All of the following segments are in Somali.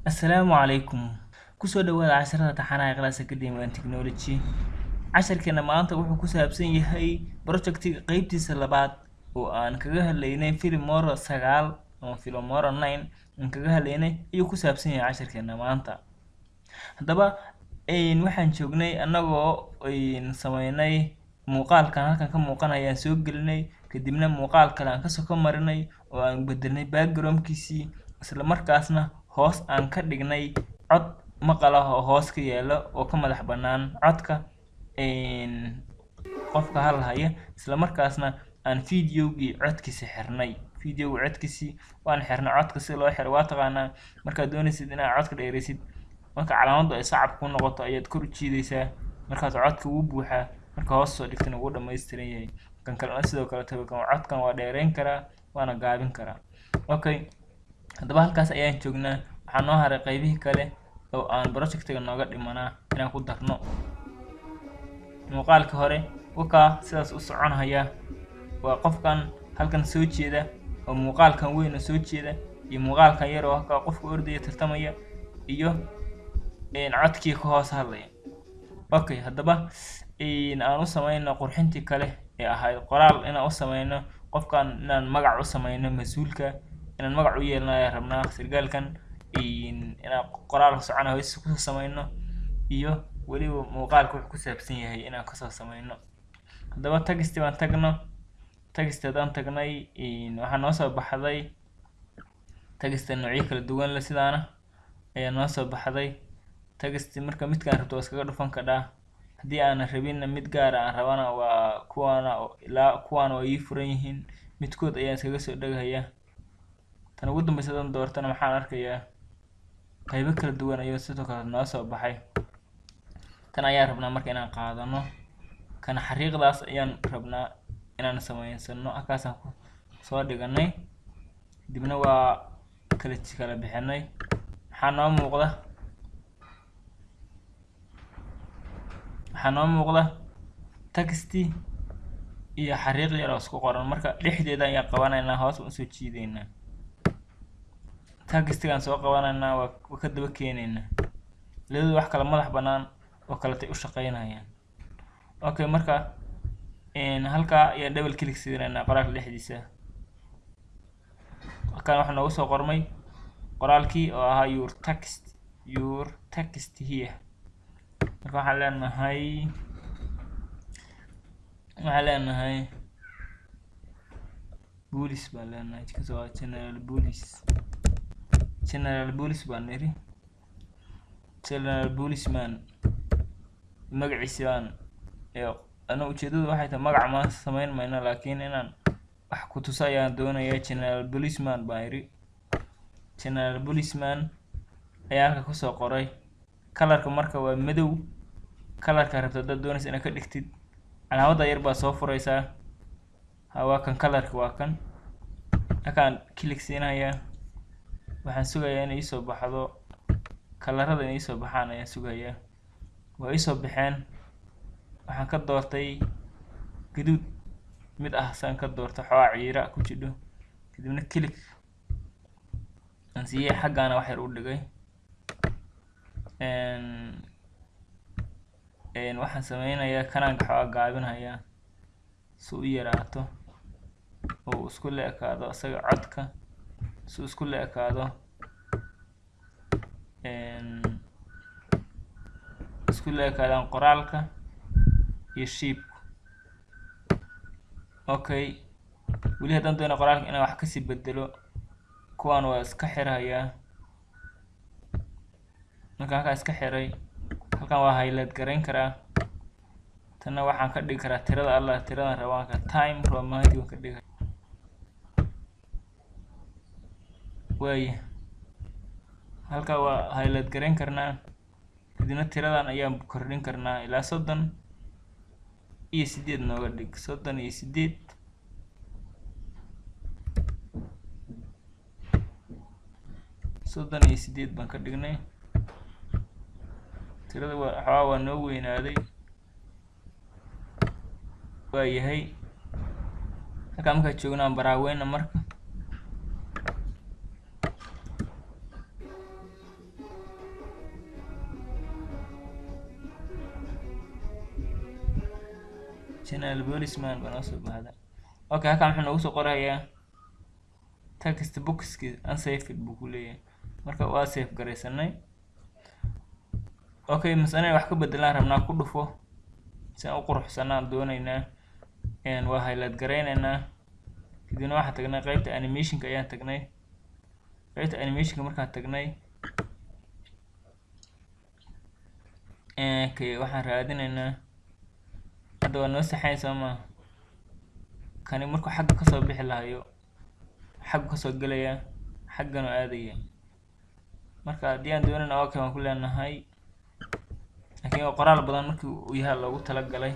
السلام عليكم kusoo dhawaada casharada taxanaha Class Academy and Technology casharkeena maanta wuxuu ku saabsan yahay project-ka qaybtiisa labaad oo aan kaga hadlaynay Filmora 9 ama Filmora 9 aan kaga hadlaynay ayuu ku saabsan yahay casharkeena maanta haddaba waxaan joognay anagoo sameynay muuqaalkan halkan ka muuqanayaan soo gelinay kadibna muuqaal kale aan ka soo marinay oo aan bedelnay background-kiisii isla markaasna hoos aan ka dhignay cod maqal ah oo hoos ka yaalo oo ka madax banaan codka qofka hadlaya isla markaasna aan video-gii codkiisa xirnay video-ga codkiisa waan xirnay codka si loo xiro waa taqaanaa marka doonaysid inaad codka dheeraysid marka calaamaddu ay sacab ku noqoto ayaad kor u jiidaysaa markaas codka uu buuxaa marka hoos soo dhigtana wuu dhameystiran yahay kan kale sidoo kale codkan waa dheereyn karaa waana gaabin karaa okay haddaba halkaas ayaan joognaa waxaan noo haray qaybihii kale oo aan project-ga nooga dhimanaa inaan ku darno muuqaalka hore wakaa sidaas u soconaya waa qofkan halkan soo jeeda oo muuqaalkan weyn soo jeeda iyo muuqaalkan yar oo halka qofka ordaya tartamaya iyo codkii ka hoos hadlaya okay haddaba aan u sameeyno qurxintii kale ee ahayd qoraal inaan u sameeyno qofkan inaan magac u sameeyno mas'uulka inaan magac u yeelnayo rabnaa sirgaalkan inaan qoraal socon hoos ku sameeyno iyo waliba muuqaalka wuxuu ku saabsan yahay inaan ka soo sameeyno haddaba text baan tagno textadaan tagnay waxaa noo soo baxday text noocyo kala duwan leh sidaana ayaa noo soo baxday text marka midkaan rabto iskaga dhufan kadhaa haddii aan rabin mid gaar ah rabana waa kuwan oo ii furan yihiin midkood ayaan iskaga soo dhagayaa tan ugu dambaysa doortana maxaan arkayaa qaybo kala duwan ayuu sidoo kale noo soo baxay tan ayaan rabnaa marka inaan qaadano kana xariiqdaas ayaan rabnaa inaan sameeysano halkaasaan ku soo dhiganay dibna waa kala bixinay waxaa noo muuqda text iyo xariiq yar oo isku qoran marka dhexdeeda ayaan qabanaynaa hoos u soo jiideynaa textigan soo qabanaynaa waa ka daba keenaynaa leedo wax kala madax banaan oo kala tay u shaqeynayaan okay marka halka ayaa double click siinaynaa qoraalka dhexdiisa halkan waxa noogu soo qormay qoraalkii oo ahaa your text here marka waxaan leenahay police baan leenahay kasoo general police baan niri general policeman magaciisa baan ana ujeedadu waxay tahay magac ma sameyn mayno laakiin inaan wax ku tuso ayaan doonayaa general policeman baan yiri general policeman ayaa halka kusoo qoray kalarka marka waa madow kalarka rabto dad doonaysa inaad ka dhigtid calaamadda yar baa soo furaysaa waa kan kalarka waa kan halkaan click siinayaa waxaan sugayaa inay soo baxdo kalarada inay soo baxaan ayaan sugayaa waa ay soo baxeen waxaan ka doortay gaduud mid ah saan ka doorto xoogaa ciira ku jidho kadibna click aan siiyay xaggaana wax yar u dhigay waxaan sameynayaa kanaan xoogaa gaabinayaa si u yaraato oo isku leekaado isaga codka si isku leekaado isku leekaadaan qoraalka iyo shape okay weli haddaan doono qoraalka inaan wax kasii bedelo kuwaan waa iska xirayaa marka halkaan iska xiray halkaan waa highlight garayn karaa tanna waxaan ka dhigi karaa tiradan rabaanka time romantic waan ka dhigay halka waa highlight garayn karnaa kadibna tiradan ayaan kordhin karnaa ilaa 38 nooga dhig 38 baan ka dhignay tirada waa noo weynaaday waa yahay halka marka joognaan baraaweyna marka channel policeman baan soo baxda. Okay, halkan waxaan ugu soo qorayaa text boxki unsaved buu ku leeyahay, marka waa save gareysanay. Okay, mas'ala wax ka bedelaan rabnaa ku dhufo si aan u quruxsanaan doonaynaa waa highlight gareynaynaa. kadibna waxaan tagnay qaybta animationka ayaan tagnay. qaybta animationka markaan tagnay waxaan raadinaynaa hadda waa noo saxayn sooma. kani markuu xagga kasoo bixi lahayo xagga kasoo gelaya xaggana aadaya. marka haddii aan doonayna okay waan ku leenahay, laakiin waa qoraal badan markii uu yahay loogu talagalay.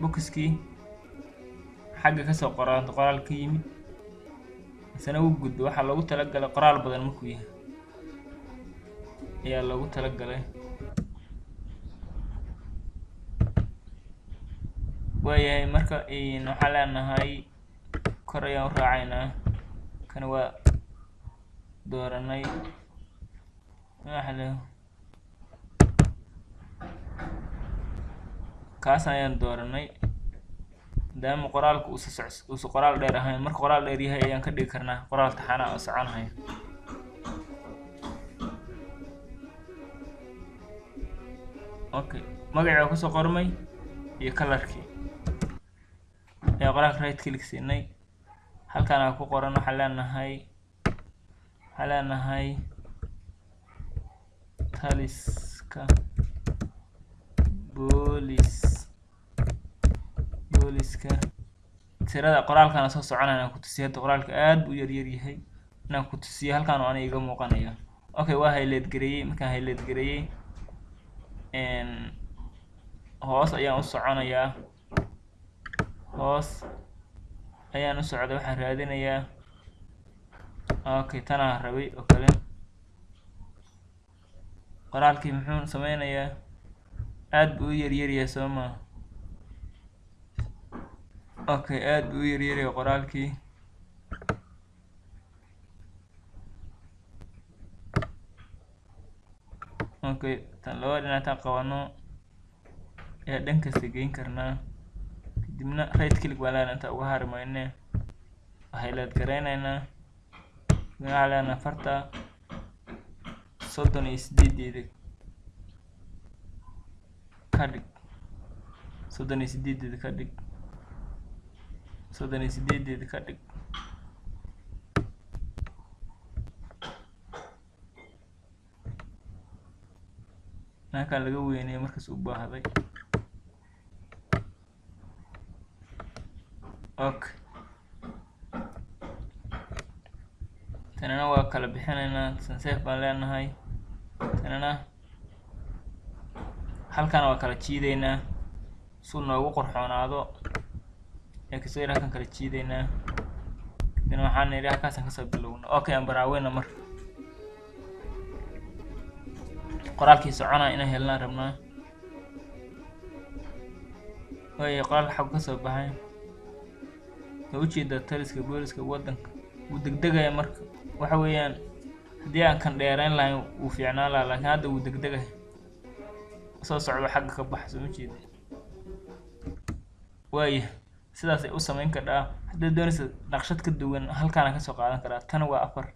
boxkii xagga kasoo qoraal ka yimid isna u gudbo. waxaa loogu talagalay qoraal badan markuu yahay ayaa loogu talagalay. waayahay marka waxaan leenahay kor ayaan u raacaynaa. kan waa dooranay kaas ayaan dooranay. maadaama qoraalku uusa qoraal dheer ahayn, marka qoraal dheer yahay ayaan ka dhigi karnaa qoraal taxana oo soconaya. okay, magacii kusoo qormay iyo colorkii ayaa qoraalka right click siinay. halkaan aan ku qoran waxaan leenahay taliska booliska. tirada qoraalkan soo soconayna ku tusiyo. hadda qoraalka aad buu yar yahay inaan ku tusiyo. halkaan oo aniga iga muuqanaya. okay, waa highlight gareeyay. markaan highlight gareeyay hoos ayaan u soconayaa. hoos ayaan u socday. waxaan raadinayaa okay tanaa rabay oo kale. qoraalkii muxuu sameynayaa aad buu u yaryaryahay sooma. okay, aad buu u yaryaryahay qoraalkii. okay, tan laba dhinac qabano ayaa dhan kasta geyn karnaa. kadibna right click baan leenahay inta uga hari mayne highlight gareynaynaa. waxaan leenahay farta 38 ka dhig. 38 ka dhig. 38 ka dhig. halkaan laga weyneeyo markaas u baahday. okay, tanana waa kala bixinaynaa. save baan leenahay. tanana halkaan waa kala jiidaynaa si uu noogu qorxoonaado. kasoo halkaan kala jiidaynaa. kadibna waxaan nidhi halkaasaan kasoo bilowna. okay, aan baraaweyna marka qoraalkii soconaa inaan helnaan rabnaa. waayahay qoraalka xagga kasoo baxay. waa ujeedaa taliska booliska wadanka wuu degdegaya. marka waxa weeyaan haddii aan kan dheerayn lahayn wuu fiicnaan lahaa, laakiin hadda wuu degdegaya soo socdo xagga ka baxso ma jeeda. waayahay sidaas ay u samayn kartaa. haddaad doonaysa naqshad ka duwan halkaan kasoo qaadan karaa. tan waa 4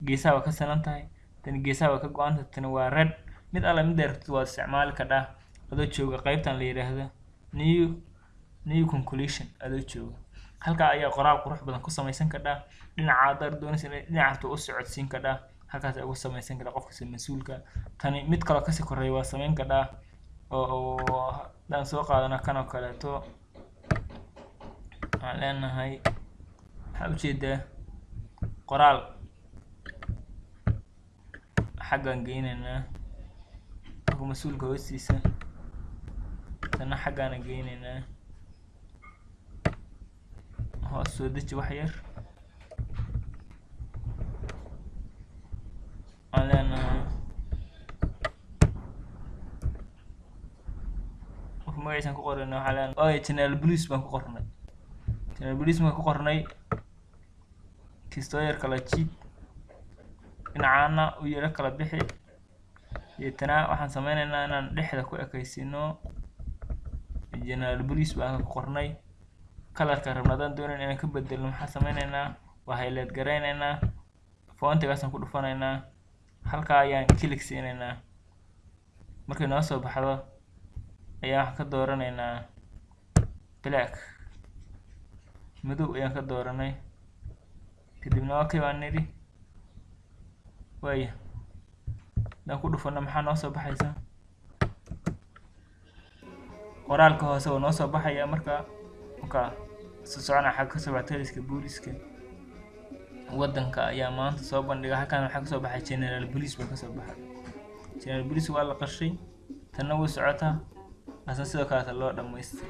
geesaha waa ka sinan tahay. tan geesaha waa ka go-an tahay. tan waa red. mid alla mid dheerto waad isticmaali kartaa adoo jooga qaybtan la yiraahdo new conclusion adoo jooga. halka ayaa qoraal qurux badan ku samaysan kartaa. dhinaca aad doonaysa dhinaca u socodsiin kartaa. halkaas ugu samaysan kartaa qofka mas'uulka. tani mid kale ka sii koreeya waa samayn kartaa oo daan soo qaadana kan oo kaleeto. aan leenahay waxa ujeedaa qoraal xaggan geynaynaa qofka mas'uulka hoostiisa. tana xaggaan geynaynaa. hoos soo deji wax yar. aan leenahay qofka magaciisaan ku qornay. waxaan leenahay channel police baan ku qornay. channel police baan ku qornay. kisto yar kala jiid dhinacana u yara kala bixi deetana waxaan sameynaynaa inaan dhexda ku ekaysino general police baan ku qornay kalarka rabnadaan doonayn inaan ka bedelno waxaan sameynaynaa waa highlight gareynaynaa fontigaasaan ku dhufanaynaa halkaa ayaan click siinaynaa markay noo soo baxdo ayaa waxaan ka dooranaynaa black madow ayaan ka dooranay kadibna okay baan nidhi waaya hadaan ku dhufano maxaa noo soo baxaysa qoraalka hoose oo noo soo baxaya marka socona xagga ka soo baxay booliska wadanka ayaa maanta soo bandhiga halkan waxaa ka soo baxay general police baa ka soo baxay general police waa la qashay tanna way socotaa asna sidoo kale loo dhameystay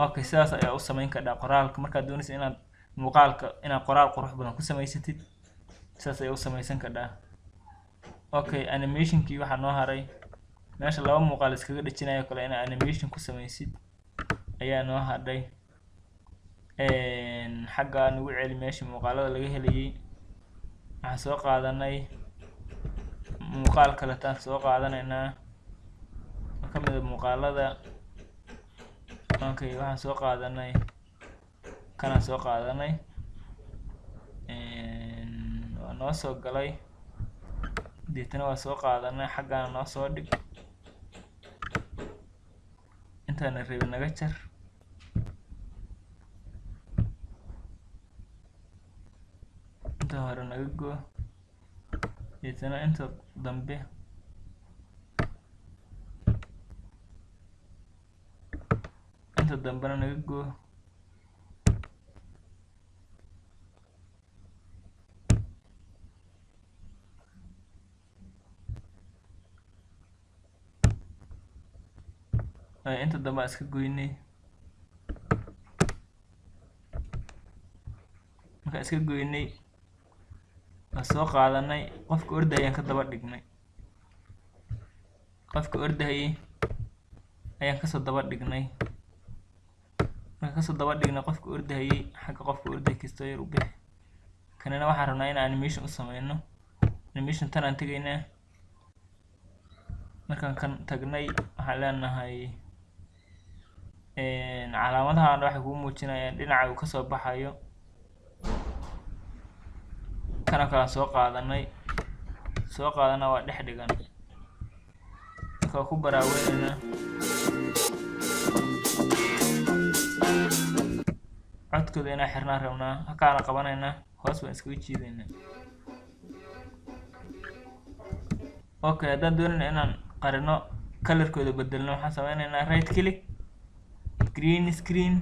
okay sidaas ayaa u sameyn kartaa qoraalka markaad doonaysid inaad muuqaalka inaad qoraal qurux badan ku samaysatid sidaas ayaa u sameysan kartaa okay animationkii waxaa noo haray meesha laba muuqaal iskaga dhajinayo kale inaad animation ku sameysid ayaa noo hadhay xagga nagu celi meeshii muuqaalada laga helayay waxaan soo qaadanay muuqaal kale taan soo qaadanaynaa ka mid ah muuqaalada okay waxaan soo qaadanay kana soo qaadanay waa noo soo galay deetana waa soo qaadanay xaggaana noo soo dhig intaana rabin naga jar inta hore naga goo deetana inta dambe dambena naga goo inta dambe iska goynay marka iska goynay waa soo qaadanay qofka ordayaan ka daba dhignay qofka ordayay ayaan kasoo daba dhignay marka kasoo daba dhignay qofka ordayay xagga qofka orday kastoo yar u bixi kanina waxaan rabnaa in animation u sameyno animation tan aan tegaynaa markaan kan tagnay waxaan leenahay calaamadahan waxay kuu muujinayaan dhinaca uu kasoo baxayo kana kala soo qaadanay waa dhex dhigan marka ku baraaweynayna codkooda inaan xirnaan rabnaa halkaana qabanaynaa hoos baan iskaga jiidaynaa okay haddaan doonayna inaan qarino kalarkooda bedelno waxaan sameynaynaa right click green screen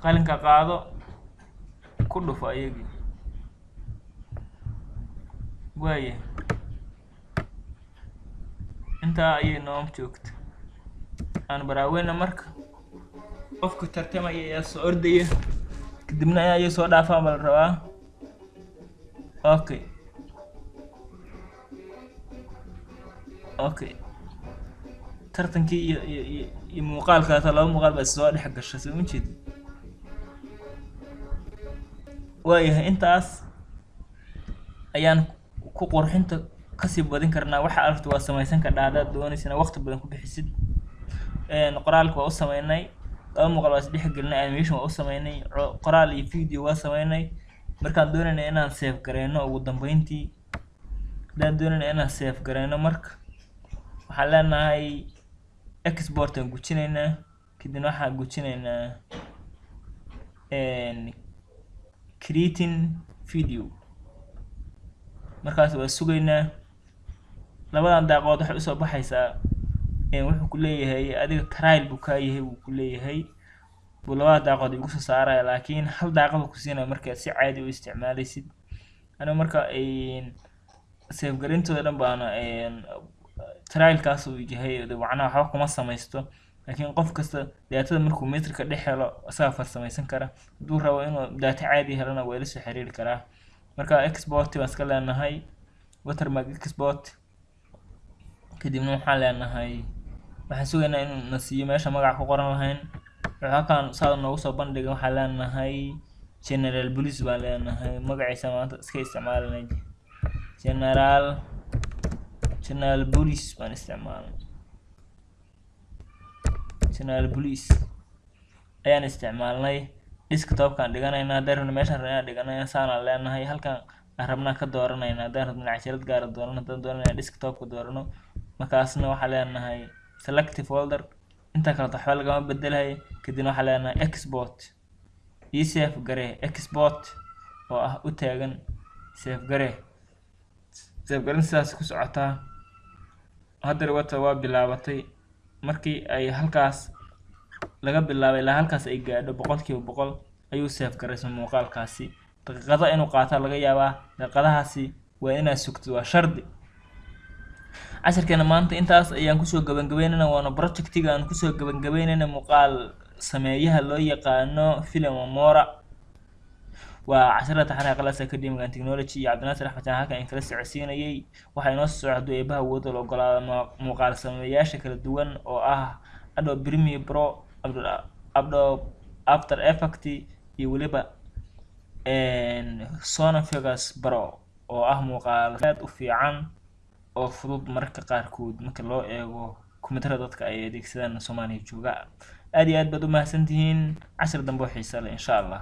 qalinka qaado ku dhufo ayagii waaya intaa ayay noo joogta aan baraaweyna marka qofka tartamaya ayaa soo ordaya kadibna ayay soo dhaafaan baa la rabaa okay tartankii iyo muuqaalkaas laba muuqaal baa soo dhex gashay soo jeed waayahay intaas ayaan ku qurxinta kasii badin karnaa waxa aragto waa sameysan karnaa hadaad doonaysana waqti badan ku bixisid qoraalka waa u sameynay laba muuqaal waa isdhex gelinay animation waa u sameynay qoraal iyo video waa sameynay markaan doonayna inaan save gareyno ugu dambeyntii hadaan doonayna inaan save gareyno marka waxaan leenahay export aan gujinaynaa kadibna waxaan gujinaynaa creating video markaas waa sugaynaa labadan daaqadood waxay usoo baxaysaa wuxuu ku leeyahay adiga trial buu ka yahay wuu ku leeyahay buu labada daaqadood igu soo saaraya laakiin hal daaqad ku siinaya marka si caadi u isticmaalaysid ana marka save garintooda dhan baana trial kaas uu yahay macnaha waxba kuma samaysto laakiin qof kasta daatada markuu metrika dhex helo asaga farsamaysan kara hadduu rabo inuu daata caadi helana waa la soo xiriiri karaa marka export baan iska leenahay watermark export kadibna waxaan leenahay waxaan sugaynaa inuu na siiyo meesha magaca ku qoran lahayn waxaa kan saa noogu soo bandhigay waxaan leenahay general police baan leenahay magaciisa maanta iska isticmaalanay general police baan isticmaalnay general police ayaan isticmaalnay desktopkaan dhiganaynaa haddaan rabno meeshaan rabnaa dhiganayna saanaan leenahay halkaan aan rabnaa ka dooranayna haddaan rabno casharad gaara doorano haddaan doonayna desktopka doorano markaasna waxaa leenahay selective folder inta kale waxba lagama bedelayo kadibna waxaa leenahay export ii save garee export oo ah u taagan save garee save garin sidaas ku socotaa haddana wata waa bilaabatay markii ay halkaas laga bilaabay ilaa halkaas ay gaadho 100% ayuu save garaysan muuqaalkaasi daqiiqado inuu qaato laga yaabaa daqiiqadahaasi waa inaad sugto waa shardi casharkeena maanta intaas ayaan kusoo gabagabeynayna waana projectiga aan kusoo gabagabeynayna muuqaal sameeyaha loo yaqaano Film Amora waa casharada taxanaha Qalas Academic and Technology iyo Cabdinaasir Axmed Jaan halkan kala socodsiinayay waxay noo socdo eebaha wada loo ogolaado muuqaal sameeyaasha kala duwan oo ah Adobe Premiere Pro, Adobe After Effects iyo waliba Sonafigures Pro oo ah muuqaal aad u fiican oo fudud marka qaarkood marka loo eego kumitirada dadka ay adeegsadaan Soomaaliya jooga aad iyo aad baad u mahadsantihiin cashar dambe oo xiiso leh insha Allah.